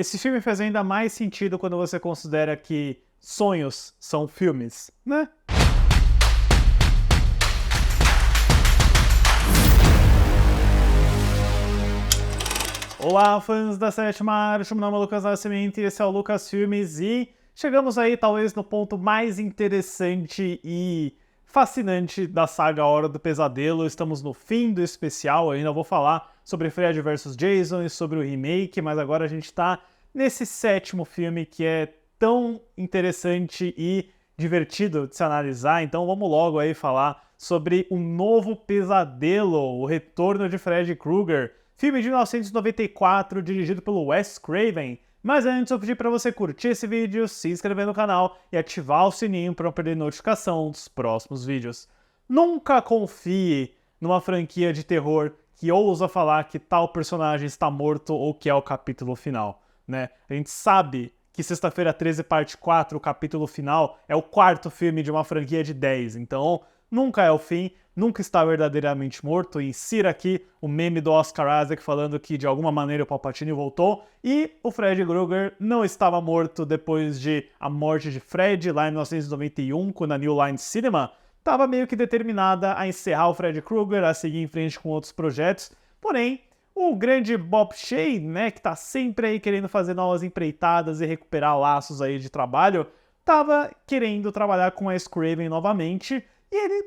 Esse filme faz ainda mais sentido quando você considera que sonhos são filmes, né? Olá, fãs da Sétima Arte, meu nome é Lucas Nascimento e esse é o Lucas Filmes e chegamos aí talvez no ponto mais interessante e fascinante da saga Hora do Pesadelo. Estamos no fim do especial, eu ainda vou falar sobre Fred vs Jason e sobre o remake, mas agora a gente está nesse sétimo filme que é tão interessante e divertido de se analisar, então vamos logo aí falar sobre o novo pesadelo, o retorno de Fred Krueger. Filme de 1994, dirigido pelo Wes Craven. Mas antes eu pedi para você curtir esse vídeo, se inscrever no canal e ativar o sininho para não perder notificação dos próximos vídeos. Nunca confie numa franquia de terror que ousa falar que tal personagem está morto ou que é o capítulo final, né? A gente sabe que Sexta-feira 13, parte 4, o capítulo final, é o quarto filme de uma franquia de 10, então nunca é o fim, nunca está verdadeiramente morto. Insira aqui o meme do Oscar Isaac falando que de alguma maneira o Palpatine voltou, e o Fred Krueger não estava morto depois de a morte de Fred lá em 1991, quando a New Line Cinema estava meio que determinada a encerrar o Fred Krueger, a seguir em frente com outros projetos, porém o grande Bob Shea, né, que tá sempre aí querendo fazer novas empreitadas e recuperar laços aí de trabalho, tava querendo trabalhar com Wes Craven novamente, e ele,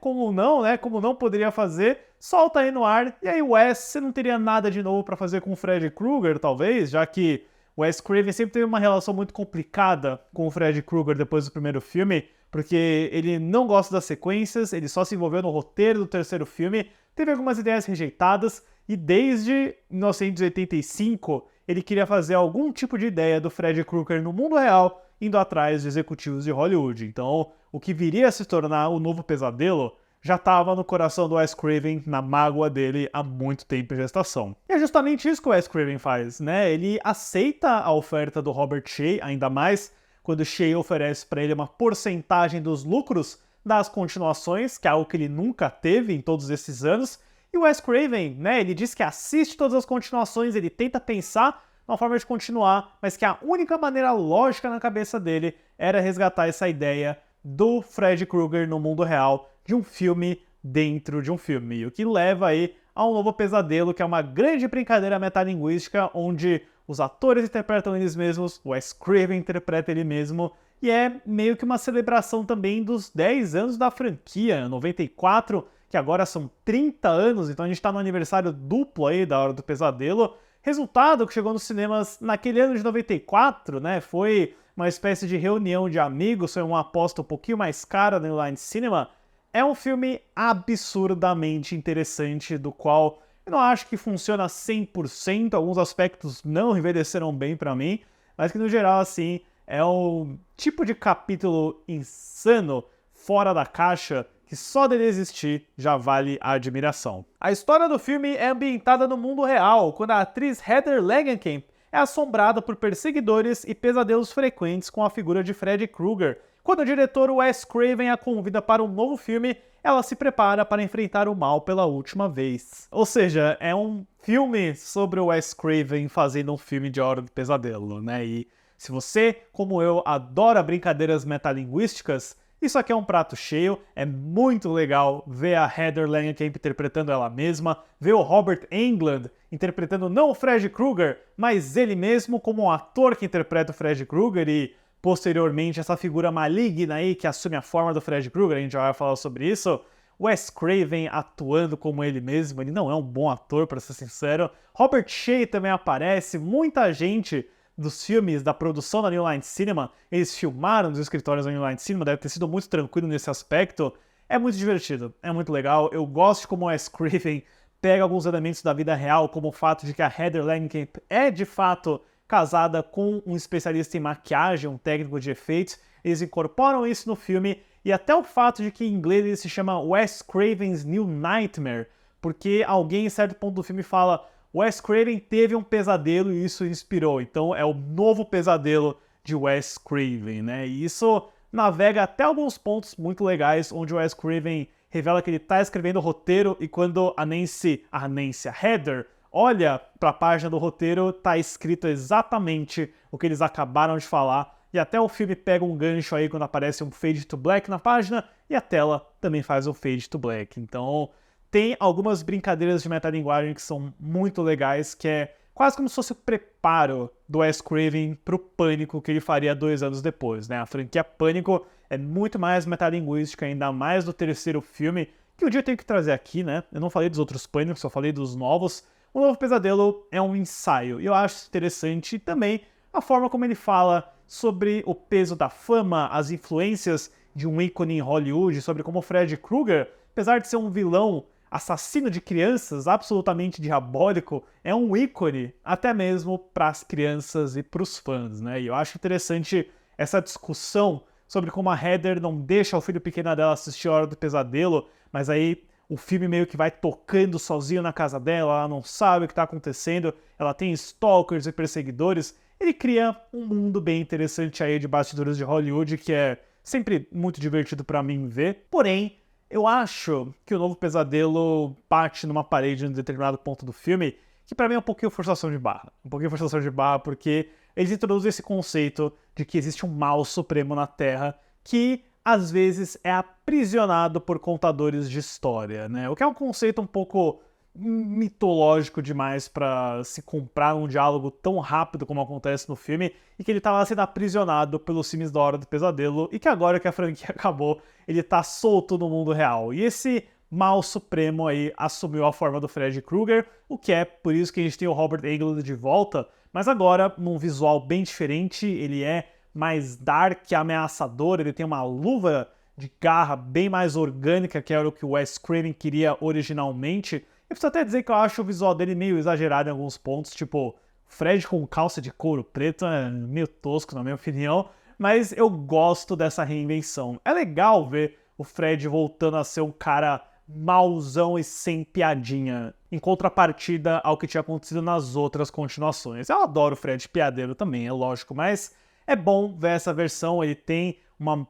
como não poderia fazer, solta aí no ar, e aí Wes, você não teria nada de novo pra fazer com o Fred Krueger, talvez, já que o Wes Craven sempre teve uma relação muito complicada com o Fred Krueger depois do primeiro filme, porque ele não gosta das sequências, ele só se envolveu no roteiro do terceiro filme, teve algumas ideias rejeitadas, e desde 1985 ele queria fazer algum tipo de ideia do Fred Krueger no mundo real, indo atrás de executivos de Hollywood. Então, o que viria a se tornar o novo pesadelo já estava no coração do Wes Craven, na mágoa dele, há muito tempo em gestação. E é justamente isso que o Wes Craven faz, né? Ele aceita a oferta do Robert Shea, ainda mais quando Shea oferece para ele uma porcentagem dos lucros das continuações, que é algo que ele nunca teve em todos esses anos. E o Wes Craven, ele diz que assiste todas as continuações, ele tenta pensar uma forma de continuar, mas que a única maneira lógica na cabeça dele era resgatar essa ideia do Fred Krueger no mundo real, de um filme dentro de um filme, o que leva aí a um novo pesadelo, que é uma grande brincadeira metalinguística, onde os atores interpretam eles mesmos, o Wes Craven interpreta ele mesmo, e é meio que uma celebração também dos 10 anos da franquia, 94, que agora são 30 anos, então a gente está no aniversário duplo aí da Hora do Pesadelo. Resultado que chegou nos cinemas naquele ano de 94, foi uma espécie de reunião de amigos, foi uma aposta um pouquinho mais cara no New Line Cinema. É um filme absurdamente interessante, do qual eu não acho que funciona 100%, alguns aspectos não envelheceram bem pra mim, mas que no geral, assim, é um tipo de capítulo insano, fora da caixa, que só dele existir já vale a admiração. A história do filme é ambientada no mundo real, quando a atriz Heather Langenkamp é assombrada por perseguidores e pesadelos frequentes com a figura de Fred Krueger. Quando o diretor Wes Craven a convida para um novo filme, ela se prepara para enfrentar o mal pela última vez. Ou seja, é um filme sobre o Wes Craven fazendo um filme de Hora do Pesadelo, E se você, como eu, adora brincadeiras metalinguísticas, isso aqui é um prato cheio, é muito legal ver a Heather Langenkamp interpretando ela mesma, ver o Robert Englund interpretando não o Fred Krueger, mas ele mesmo como um ator que interpreta o Fred Krueger e, posteriormente, essa figura maligna aí que assume a forma do Fred Krueger, a gente já vai falar sobre isso. Wes Craven atuando como ele mesmo, ele não é um bom ator, para ser sincero. Robert Shea também aparece, muita gente dos filmes da produção da New Line Cinema, eles filmaram nos escritórios da New Line Cinema, deve ter sido muito tranquilo nesse aspecto. É muito divertido, é muito legal, eu gosto de como o Wes Craven pega alguns elementos da vida real, como o fato de que a Heather Langenkamp é de fato casada com um especialista em maquiagem, um técnico de efeitos, eles incorporam isso no filme, e até o fato de que em inglês ele se chama Wes Craven's New Nightmare, porque alguém em certo ponto do filme fala Wes Craven teve um pesadelo e isso inspirou, então é o novo pesadelo de Wes Craven, E isso navega até alguns pontos muito legais, onde o Wes Craven revela que ele está escrevendo o roteiro e quando a Heather olha para a página do roteiro, tá escrito exatamente o que eles acabaram de falar, e até o filme pega um gancho aí quando aparece um fade to black na página, e a tela também faz um fade to black. Então, tem algumas brincadeiras de metalinguagem que são muito legais, que é quase como se fosse o preparo do Wes Craven pro Pânico que ele faria 2 anos depois, né? A franquia Pânico é muito mais metalinguística, ainda mais do terceiro filme, que um dia eu tenho que trazer aqui, né? Eu não falei dos outros Pânicos, só falei dos novos. O Novo Pesadelo é um ensaio, e eu acho interessante também a forma como ele fala sobre o peso da fama, as influências de um ícone em Hollywood, sobre como Freddy Krueger, apesar de ser um vilão assassino de crianças, absolutamente diabólico, é um ícone até mesmo para as crianças e para os fãs, né? E eu acho interessante essa discussão sobre como a Heather não deixa o filho pequeno dela assistir a Hora do Pesadelo, mas aí o filme meio que vai tocando sozinho na casa dela, ela não sabe o que está acontecendo, ela tem stalkers e perseguidores. Ele cria um mundo bem interessante aí de bastidores de Hollywood, que é sempre muito divertido para mim ver. Porém, eu acho que o Novo Pesadelo bate numa parede em um determinado ponto do filme, que pra mim é um pouquinho forçação de barra. Um pouquinho forçação de barra porque eles introduzem esse conceito de que existe um mal supremo na Terra que, às vezes, é aprisionado por contadores de história, né? O que é um conceito um pouco mitológico demais pra se comprar um diálogo tão rápido como acontece no filme, e que ele tava sendo aprisionado pelos filmes da Hora do Pesadelo, e que agora que a franquia acabou, ele tá solto no mundo real. E esse mal supremo aí assumiu a forma do Freddy Krueger, o que é por isso que a gente tem o Robert Englund de volta, mas agora num visual bem diferente, ele é mais dark, ameaçador, ele tem uma luva de garra bem mais orgânica, que era o que o Wes Craven queria originalmente. Eu preciso até dizer que eu acho o visual dele meio exagerado em alguns pontos, tipo, Fred com calça de couro preto é meio tosco na minha opinião, mas eu gosto dessa reinvenção. É legal ver o Fred voltando a ser um cara mauzão e sem piadinha, em contrapartida ao que tinha acontecido nas outras continuações. Eu adoro o Fred piadeiro também, é lógico, mas é bom ver essa versão, ele tem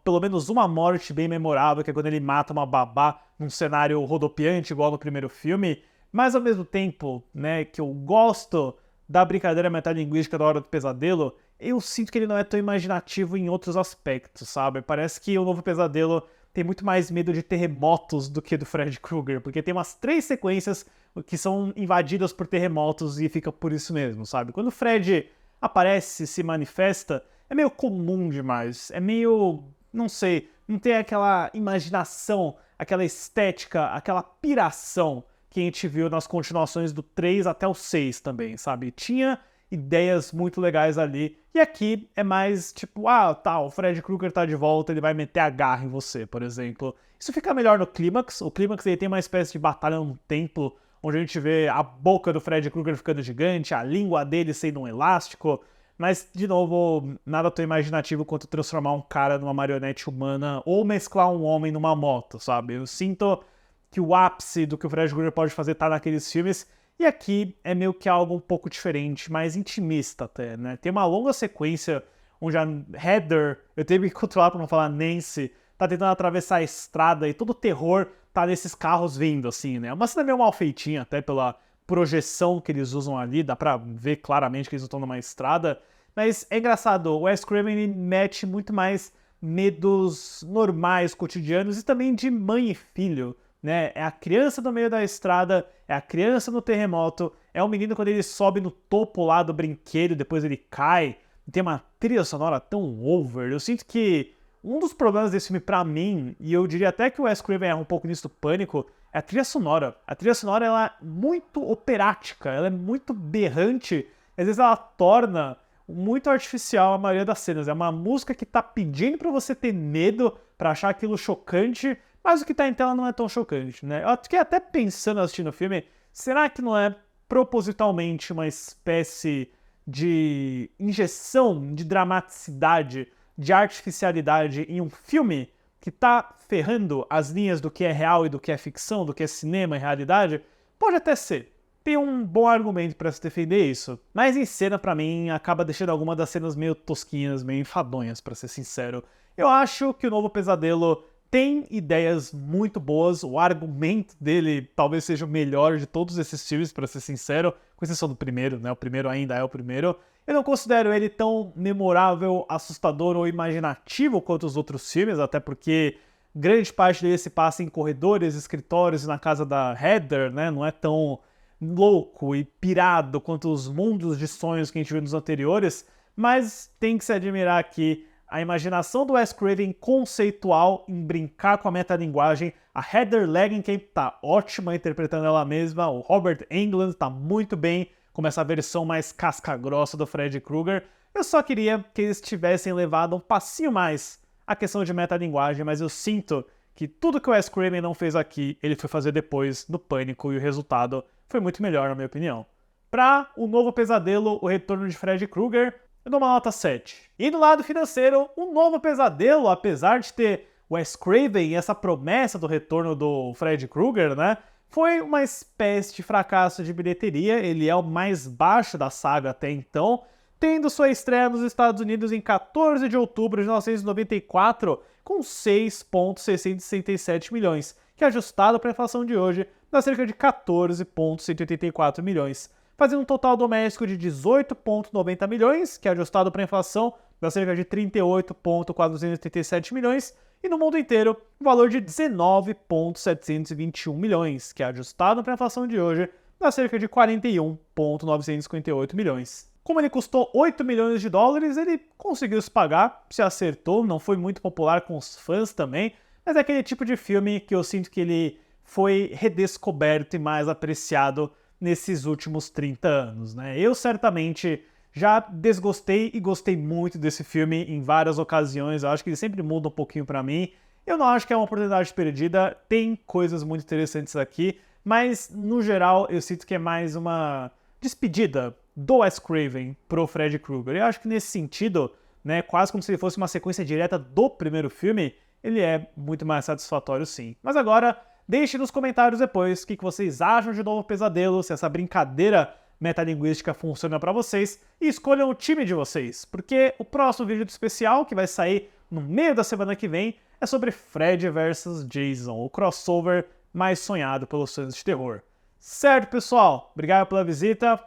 pelo menos uma morte bem memorável, que é quando ele mata uma babá num cenário rodopiante, igual no primeiro filme, mas ao mesmo tempo, né, que eu gosto da brincadeira metalinguística da Hora do Pesadelo, eu sinto que ele não é tão imaginativo em outros aspectos, sabe? Parece que o Novo Pesadelo tem muito mais medo de terremotos do que do Freddy Krueger, porque tem umas 3 sequências que são invadidas por terremotos e fica por isso mesmo, sabe? Quando o Fred aparece, se manifesta, é meio comum demais, é meio, não sei, não tem aquela imaginação, aquela estética, aquela piração que a gente viu nas continuações do 3 até o 6 também, sabe? Tinha ideias muito legais ali, e aqui é mais tipo, o Freddy Krueger tá de volta, ele vai meter a garra em você, por exemplo. Isso fica melhor no clímax, o clímax ele tem uma espécie de batalha num templo, onde a gente vê a boca do Freddy Krueger ficando gigante, a língua dele sendo um elástico, mas, de novo, nada tão imaginativo quanto transformar um cara numa marionete humana ou mesclar um homem numa moto, sabe? Eu sinto que o ápice do que o Freddy Krueger pode fazer tá naqueles filmes, e aqui é meio que algo um pouco diferente, mais intimista até, né? Tem uma longa sequência onde a Heather, eu tenho que controlar pra não falar Nancy, tá tentando atravessar a estrada e todo o terror tá nesses carros vindo, assim, né? Uma cena meio mal feitinha, até pela projeção que eles usam ali, dá pra ver claramente que eles estão numa estrada, mas é engraçado, o Wes Craven ele mete muito mais medos normais, cotidianos, e também de mãe e filho, né? É a criança no meio da estrada, é a criança no terremoto, é o menino quando ele sobe no topo lá do brinquedo, depois ele cai, tem uma trilha sonora tão over. Eu sinto que um dos problemas desse filme pra mim, e eu diria até que o Wes Craven erra um pouco nisso do Pânico, é a trilha sonora. A trilha sonora ela é muito operática, ela é muito berrante, às vezes ela torna muito artificial a maioria das cenas. É uma música que tá pedindo pra você ter medo, pra achar aquilo chocante, mas o que tá em tela não é tão chocante, né? Eu fiquei até pensando assistindo o filme, será que não é propositalmente uma espécie de injeção de dramaticidade, de artificialidade em um filme que tá ferrando as linhas do que é real e do que é ficção, do que é cinema e realidade? Pode até ser. Tem um bom argumento pra se defender isso, mas em cena, pra mim, acaba deixando algumas das cenas meio tosquinhas, meio enfadonhas, pra ser sincero. Eu acho que o Novo Pesadelo tem ideias muito boas, o argumento dele talvez seja o melhor de todos esses filmes, para ser sincero, com exceção do primeiro, né? O primeiro ainda é o primeiro. Eu não considero ele tão memorável, assustador ou imaginativo quanto os outros filmes, até porque grande parte dele se passa em corredores, escritórios e na casa da Heather, né? Não é tão louco e pirado quanto os mundos de sonhos que a gente viu nos anteriores, mas tem que se admirar que a imaginação do Wes Craven conceitual em brincar com a metalinguagem, a Heather Langenkamp tá ótima interpretando ela mesma, o Robert Englund tá muito bem como essa versão mais casca-grossa do Freddy Krueger. Eu só queria que eles tivessem levado um passinho mais a questão de metalinguagem, mas eu sinto que tudo que o Wes Craven não fez aqui, ele foi fazer depois no Pânico e o resultado foi muito melhor, na minha opinião. Pra O Novo Pesadelo, O Retorno de Freddy Krueger, eu dou uma nota 7. E do lado financeiro, O Novo Pesadelo, apesar de ter Wes Craven e essa promessa do retorno do Freddy Krueger, né, foi uma espécie de fracasso de bilheteria. Ele é o mais baixo da saga até então, tendo sua estreia nos Estados Unidos em 14 de outubro de 1994, com 6,667 milhões, que ajustado para a inflação de hoje, dá cerca de 14,184 milhões. Fazendo um total doméstico de 18,90 milhões, que ajustado para a inflação dá cerca de 38,487 milhões, e no mundo inteiro, o valor de 19,721 milhões, que ajustado para a inflação de hoje dá cerca de 41,958 milhões. Como ele custou 8 milhões de dólares, ele conseguiu se pagar, se acertou, não foi muito popular com os fãs também, mas é aquele tipo de filme que eu sinto que ele foi redescoberto e mais apreciado nesses últimos 30 anos, né? Eu certamente já desgostei e gostei muito desse filme em várias ocasiões, eu acho que ele sempre muda um pouquinho pra mim. Eu não acho que é uma oportunidade perdida, tem coisas muito interessantes aqui, mas no geral eu sinto que é mais uma despedida do Wes Craven pro Freddy Krueger. Eu acho que nesse sentido, né, quase como se ele fosse uma sequência direta do primeiro filme, ele é muito mais satisfatório sim. Mas agora, deixe nos comentários depois o que vocês acham de Novo Pesadelo, se essa brincadeira metalinguística funciona pra vocês, e escolham o time de vocês, porque o próximo vídeo do especial, que vai sair no meio da semana que vem, é sobre Freddy vs Jason, o crossover mais sonhado pelos fãs de terror. Certo, pessoal? Obrigado pela visita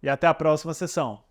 e até a próxima sessão.